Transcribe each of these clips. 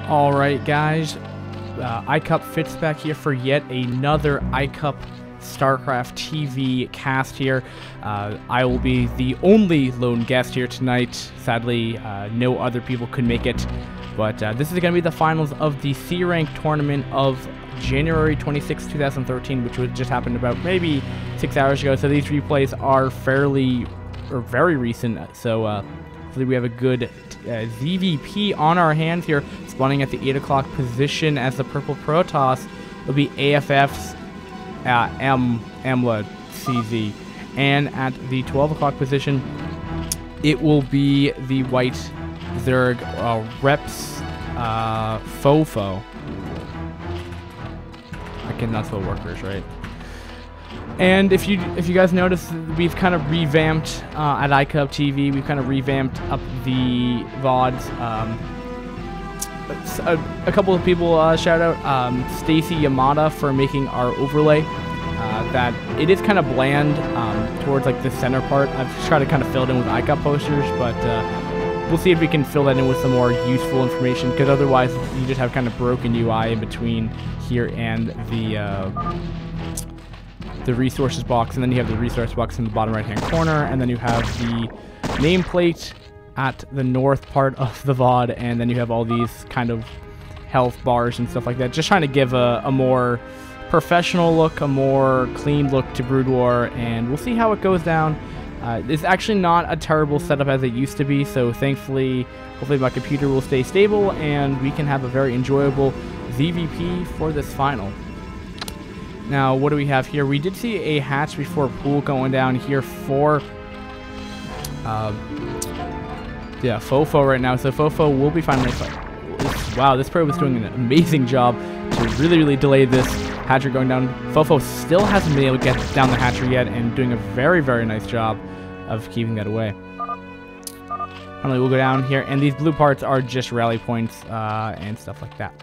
All right, guys. iCCup Fitz back here for yet another iCCup StarCraft TV cast here. I will be the only lone guest here tonight. Sadly, no other people could make it. But this is going to be the finals of the C-Rank tournament of January 26, 2013, which just happened about maybe 6 hours ago. So these replays are very recent. So hopefully we have a good ZVP on our hands here. Spawning at the 8 o'clock position as the purple Protoss. It'll be AFF's AMALAcz CZ. And at the 12 o'clock position, it will be the white Zerg Reps Fofo. I cannot spell workers, right? And if you guys notice, we've kind of revamped at iCCup TV. We've kind of revamped up the VODs. A couple of people shout out Stacy Yamada for making our overlay. That it is kind of bland towards like the center part. I've just tried to kind of fill it in with iCCup posters, but we'll see if we can fill that in with some more useful information, because otherwise you just have kind of broken UI in between here and the resources box, and then you have the resource box in the bottom right hand corner, and then you have the nameplate at the north part of the VOD, and then you have all these kind of health bars and stuff like that. Just trying to give a more professional look, a more clean look to Brood War, and we'll see how it goes down. It's actually not a terrible setup as it used to be, so thankfully, hopefully my computer will stay stable and we can have a very enjoyable ZVP for this final. Now, what do we have here? We did see a hatch before pool going down here for Fofo right now, so Fofo will be finally... Wow, this probe is doing an amazing job to really delay this hatchery going down. Fofo still hasn't been able to get down the hatchery yet, and doing a very nice job of keeping that away. Finally, we'll go down here, and these blue parts are just rally points and stuff like that.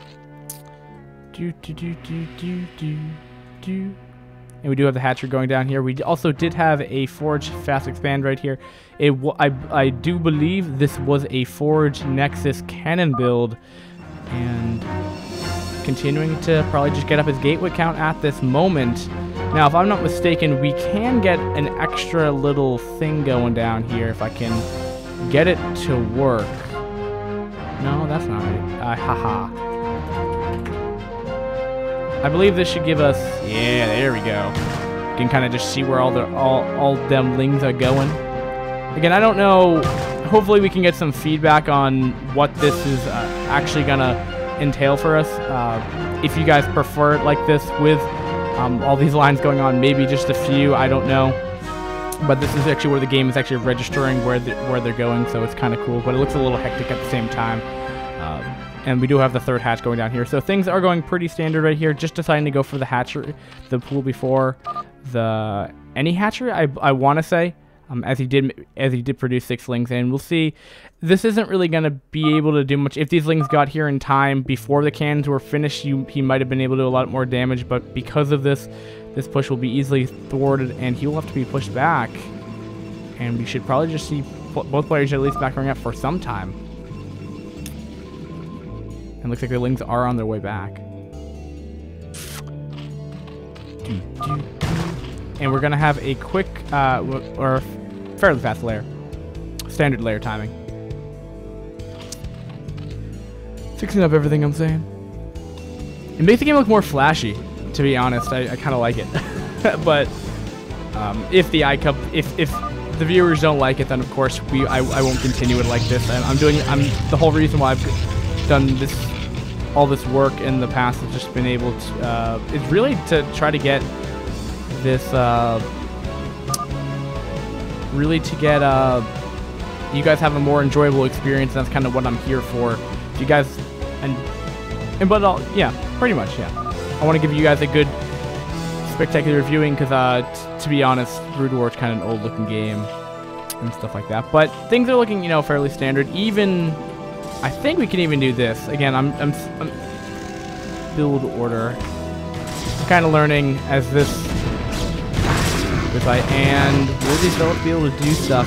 And we do have the hatchery going down here. We also did have a Forge Fast Expand right here. I do believe this was a Forge Nexus cannon build, and continuing to probably just get up his gateway count at this moment. Now, if I'm not mistaken, we can get an extra little thing going down here if I can get it to work. No, that's not right. Haha. I believe this should give us... Yeah, there we go. You can kind of just see where all them lings are going. Again, I don't know. Hopefully we can get some feedback on what this is actually going to entail for us. If you guys prefer it like this with all these lines going on, maybe just a few, I don't know. But this is actually where the game is actually registering where they're going, so it's kind of cool. But it looks a little hectic at the same time. And we do have the third hatch going down here. So things are going pretty standard right here. Just deciding to go for the hatchery, the pool before any hatchery, I want to say. As he did produce 6 lings, and we'll see. This isn't really going to be able to do much. If these lings got here in time before the cannons were finished, he might have been able to do a lot more damage, but because of this push will be easily thwarted, and he will have to be pushed back. And we should probably just see both players at least backing up for some time. And looks like the lings are on their way back. And we're going to have a quick, or fairly fast layer. Standard layer timing. Fixing up everything I'm saying. It makes the game look more flashy, to be honest. I kind of like it. But if the iCCup, if the viewers don't like it, then of course I won't continue it like this. The whole reason why I've done all this work in the past has just been able to, it's really to try to get this really to get you guys have a more enjoyable experience. That's kind of what I'm here for. If you guys yeah, pretty much, yeah. I want to give you guys a good spectacular viewing, because to be honest, Brood War is kind of an old looking game and stuff like that, but things are looking, you know, fairly standard. Even I think we can even do this again. I'm build order. I'm kind of learning as this and will these fellas be able to do stuff?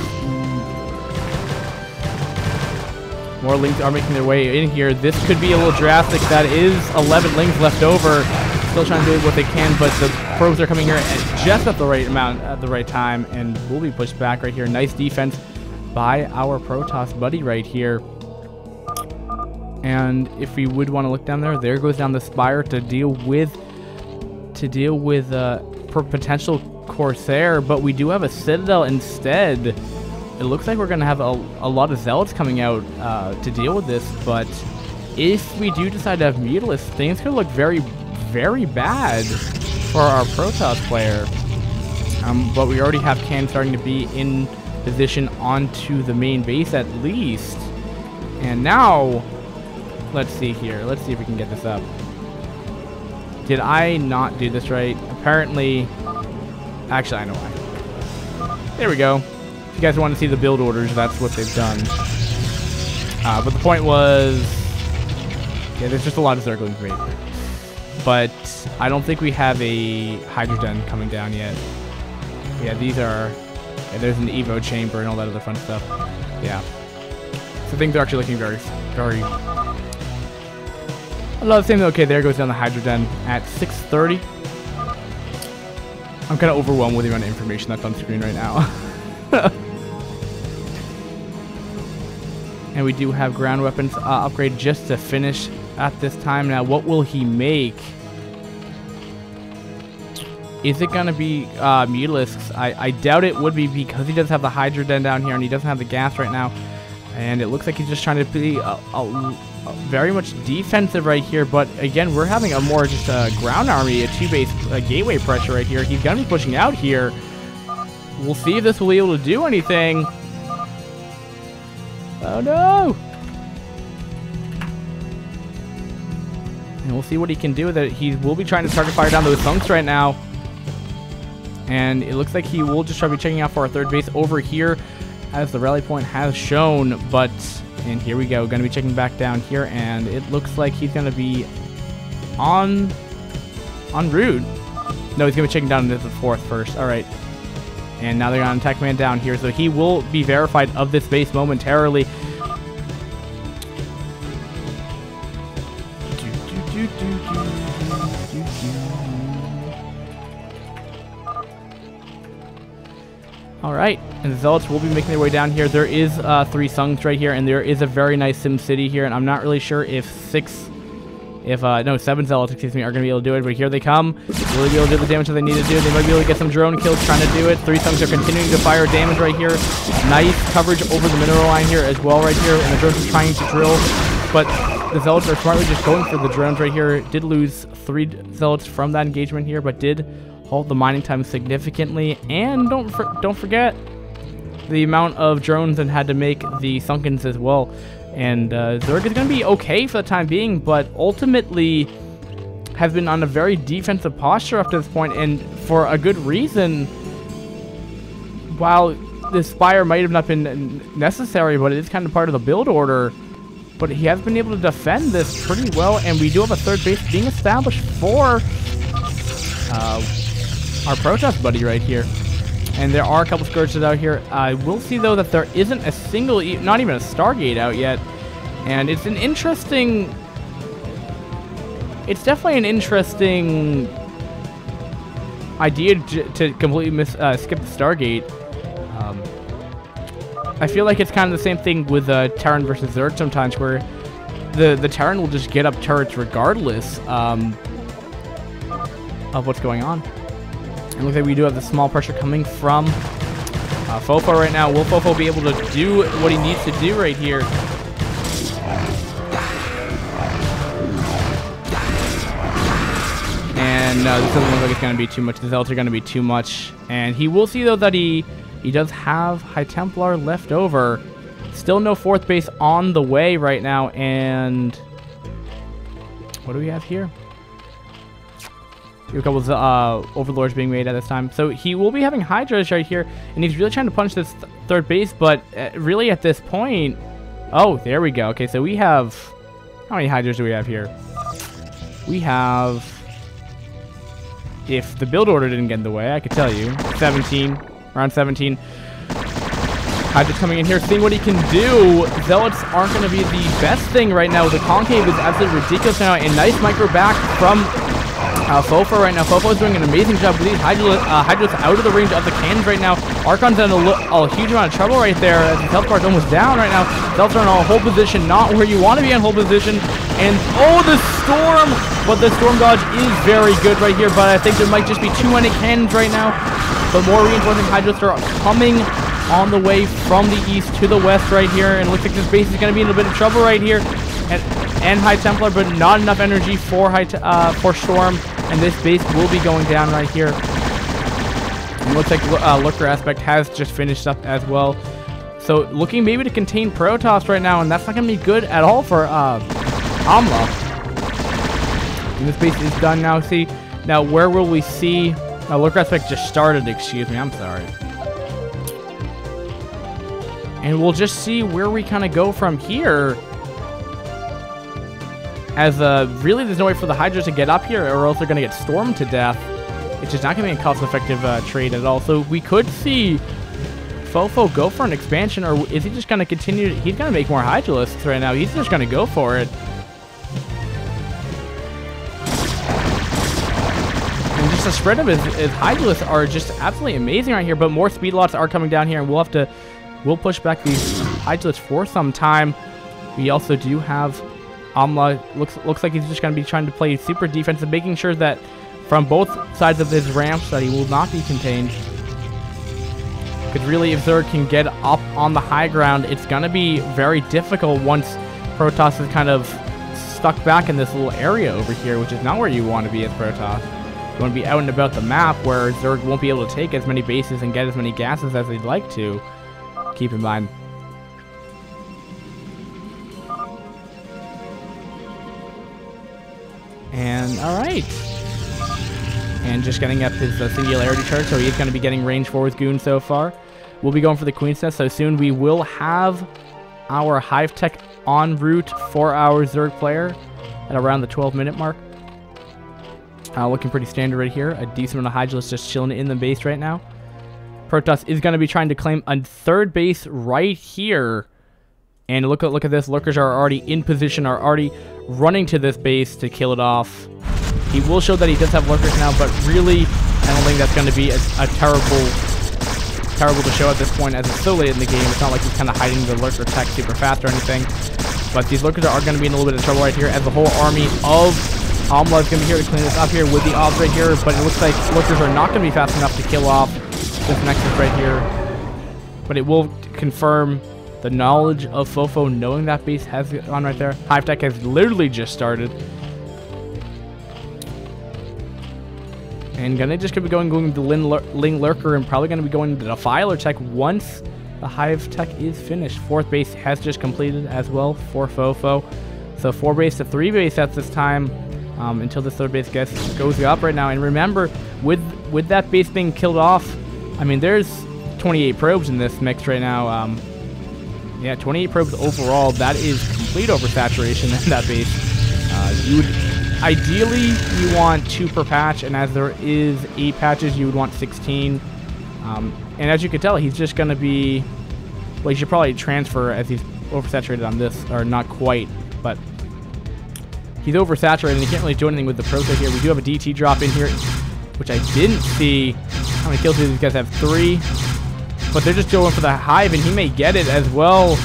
More lings are making their way in here. This could be a little drastic. That is 11 lings left over. Still trying to do what they can, but the pros are coming here at just at the right amount at the right time, and will be pushed back right here. Nice defense by our Protoss buddy right here. And if we would want to look down there goes down the Spire to deal with potential Corsair, but we do have a Citadel instead. It looks like we're going to have a lot of Zealots coming out to deal with this, but if we do decide to have Mutalisk, things could look very, very bad for our Protoss player. But we already have Can starting to be in position onto the main base at least. And now, let's see here. Let's see if we can get this up. Did I not do this right? Apparently, actually I know why. There we go. If you guys want to see the build orders, that's what they've done. But the point was, yeah, there's just a lot of circling for me. But I don't think we have a Hydrogen coming down yet. Yeah, these are, yeah, there's an Evo chamber and all that other fun stuff. Yeah. So things are actually looking very, very, a lot of the same. Okay, there goes down the Hydrogen at 6:30. I'm kind of overwhelmed with the amount of information that's on screen right now. And we do have ground weapons upgrade just to finish at this time. Now, what will he make? Is it going to be Mutalisks? I doubt it would be, because he does have the Hydrogen down here and he doesn't have the gas right now. And it looks like he's just trying to be very much defensive right here. But again, we're having a more just ground army, a 2-base gateway pressure right here. He's going to be pushing out here. We'll see if this will be able to do anything. Oh no! And we'll see what he can do with it. He will be trying to target fire down those thunks right now. And it looks like he will just try to be checking out for our third base over here, as the rally point has shown. But, and here we go, going to be checking back down here, and it looks like he's going to be on route. No, he's going to be checking down into the fourth first. All right. And now they're on attack man down here, so he will be verified of this base momentarily. All right, and the Zealots will be making their way down here. There is 3 Sungs right here, and there is a very nice Sim City here, and I'm not really sure if 7 Zealots, excuse me, are going to be able to do it, but here they come. Will they be able to do the damage that they need to do? They might be able to get some drone kills trying to do it. 3 Sungs are continuing to fire damage right here. Nice coverage over the mineral line here as well right here, and the drones are trying to drill, but the Zealots are smartly just going for the drones right here. Did lose 3 Zealots from that engagement here, but did halt the mining time significantly. And don't forget the amount of drones that had to make the Sunkens as well. And Zerg is going to be okay for the time being, but ultimately has been on a very defensive posture up to this point, and for a good reason. While the Spire might have not been necessary, but it is kind of part of the build order. But he has been able to defend this pretty well, and we do have a third base being established for our Protoss buddy right here. And there are a couple Scourges out here. I will see, though, that there isn't a single, not even a Stargate out yet. And it's an interesting... It's definitely an interesting idea to completely skip the Stargate. I feel like it's kind of the same thing with Terran versus Zerg sometimes, where the Terran will just get up turrets regardless of what's going on. And looks like we do have the small pressure coming from Fofo right now. Will Fofo be able to do what he needs to do right here? And no, this doesn't look like it's going to be too much. The Zealots are going to be too much. And he will see, though, that he does have High Templar left over. Still no fourth base on the way right now. And what do we have here? A couple of Overlords being made at this time. So he will be having Hydras right here, and he's really trying to punch this third base, but really at this point... Oh, there we go. Okay, so we have... How many Hydras do we have here? We have... If the build order didn't get in the way, I could tell you. 17. Around 17. Hydras coming in here, seeing what he can do. Zealots aren't going to be the best thing right now. The concave is absolutely ridiculous now. A nice micro back from Fofo right now. Fofo is doing an amazing job with these Hydras out of the range of the cannons right now. Archon's in a huge amount of trouble right there as his health bar is almost down right now. Zealots are in a hold position, not where you want to be in hold position. And oh, the storm! But the storm dodge is very good right here, but I think there might just be too many cannons right now. But more reinforcing Hydras are coming on the way from the east to the west right here, and it looks like this base is going to be in a bit of trouble right here. And High Templar, but not enough energy for Storm, and this base will be going down right here. And it looks like Lurker Aspect has just finished up as well. So looking maybe to contain Protoss right now, and that's not going to be good at all for AMLA. And this base is done now. See, now where will we see... Lurker Aspect just started, excuse me, I'm sorry. And we'll just see where we kind of go from here. As really there's no way for the Hydras to get up here, or else they're going to get stormed to death. It's just not going to be a cost-effective trade at all. So we could see Fofo go for an expansion, or is he just going to continue? He's going to make more Hydralisks right now. He's just going to go for it. And just the spread of his Hydralisks are just absolutely amazing right here. But more speed lots are coming down here, and we'll push back these Hydralisks for some time. We also do have AMLA. Looks like he's just going to be trying to play super defensive, making sure that from both sides of his ramps that he will not be contained. Because really, if Zerg can get up on the high ground, it's going to be very difficult once Protoss is kind of stuck back in this little area over here, which is not where you want to be as Protoss. You want to be out and about the map where Zerg won't be able to take as many bases and get as many gases as they'd like to. Keep in mind. And alright. And just getting up his singularity chart, so he's going to be getting range 4 with Goon so far. We'll be going for the Queen's Nest, so soon we will have our Hive Tech en route for our Zerg player at around the 12-minute mark. Looking pretty standard right here. A decent amount of Hydralisks just chilling in the base right now. Protoss is going to be trying to claim a third base right here. And look at this. Lurkers are already in position, are already running to this base to kill it off. He will show that he does have Lurkers now, but really, I don't think that's going to be a terrible to show at this point, as it's so late in the game. It's not like he's kind of hiding the Lurker tech super fast or anything. But these Lurkers are going to be in a little bit of trouble right here, as the whole army of AMLA is going to be here to clean this up here with the odds right here. But it looks like Lurkers are not going to be fast enough to kill off this Nexus right here. But it will confirm the knowledge of Fofo knowing that base has gone right there. Hive Tech has literally just started. And gonna just be going to Ling Lurker, and probably gonna be going to Defiler Tech once the Hive Tech is finished. Fourth base has just completed as well for Fofo. So 4 base to 3 base at this time, until the third base goes up right now. And remember, with that base being killed off, I mean, there's 28 probes in this mix right now. Yeah, 28 probes overall. That is complete oversaturation in that base. Ideally, you want 2 per patch, and as there is 8 patches, you would want 16. And as you can tell, he's just going to be... Well, he should probably transfer as he's oversaturated on this, or not quite, but he's oversaturated, and he can't really do anything with the probes right here. We do have a DT drop in here, which I didn't see. How many kills do these guys have? 3. But they're just going for the Hive, and he may get it as well.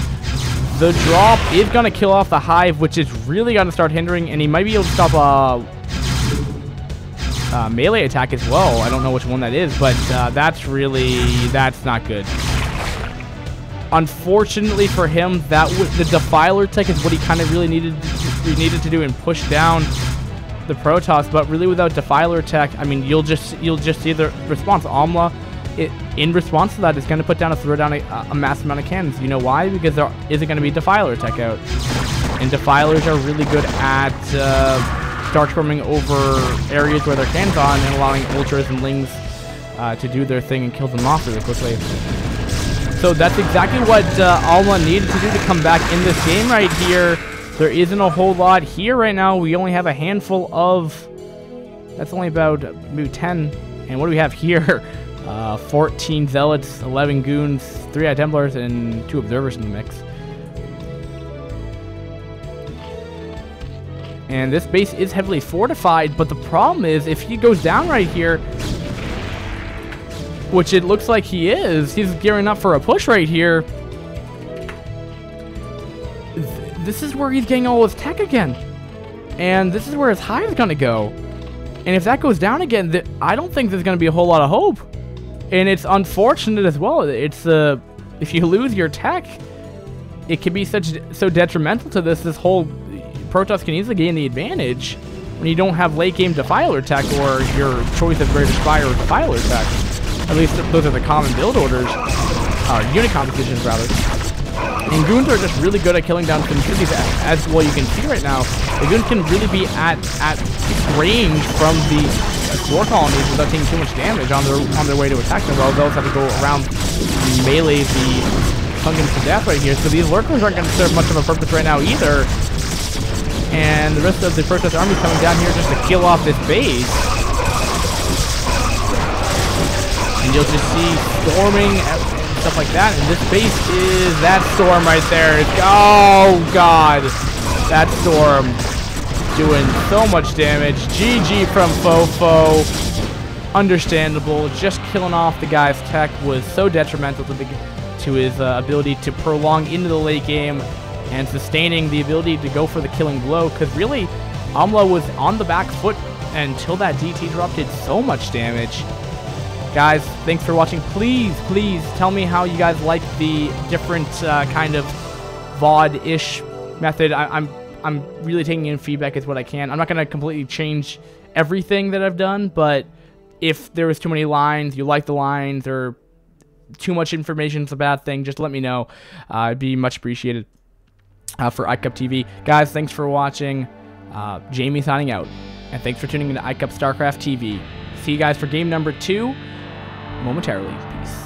The drop is going to kill off the Hive, which is really going to start hindering, and he might be able to stop a melee attack as well. I don't know which one that is, but that's not good. Unfortunately for him, the Defiler tech is what he kind of really needed to do and push down the Protoss. But really, without Defiler tech, I mean, you'll just see the response. AMLA, in response to that, is going to put down throw down a massive amount of cannons. You know why? Because there isn't going to be Defiler tech out, and Defilers are really good at dark storming over areas where their cannons on and allowing Ultras and Lings to do their thing and kill them off really quickly. So that's exactly what AMLA needed to do to come back in this game right here. There isn't a whole lot here right now. We only have a handful of... That's only about maybe 10. And what do we have here? 14 Zealots, 11 Goons, 3 High Templars, and 2 Observers in the mix. And this base is heavily fortified, but the problem is if he goes down right here, which it looks like he is, he's gearing up for a push right here. This is where he's getting all his tech again. And this is where his hive is going to go. And if that goes down again, I don't think there's going to be a whole lot of hope. And it's unfortunate as well. It's if you lose your tech, it can be so detrimental to this whole... Protoss can easily gain the advantage when you don't have late game Defiler tech or your choice of Greater Spire or Defiler tech. At least those are the common build orders, or unit compositions rather. And Goons are just really good at killing down some cities, as well you can see right now. The Goons can really be at range from the War colonies without taking too much damage on their way to attack them. Well, they'll have to go around melee the Pumpkins to death right here. So these Lurkers aren't going to serve much of a purpose right now either. And the rest of the Protoss army coming down here just to kill off this base. And you'll just see storming and stuff like that. And this base is that storm right there. Oh, God. That storm doing so much damage. GG from Fofo. Understandable. Just killing off the guy's tech was so detrimental to his ability to prolong into the late game and sustaining the ability to go for the killing blow, because really, AMALAcz was on the back foot until that DT drop did so much damage. Guys, thanks for watching. Please tell me how you guys like the different kind of VOD-ish method. I'm really taking in feedback as what I can. I'm not going to completely change everything that I've done, but if there was too many lines, you like the lines, or too much information is a bad thing, just let me know. It'd be much appreciated. For iCCup TV. Guys, thanks for watching. Jamie signing out. And thanks for tuning into iCCup StarCraft TV. See you guys for game number 2 momentarily. Peace.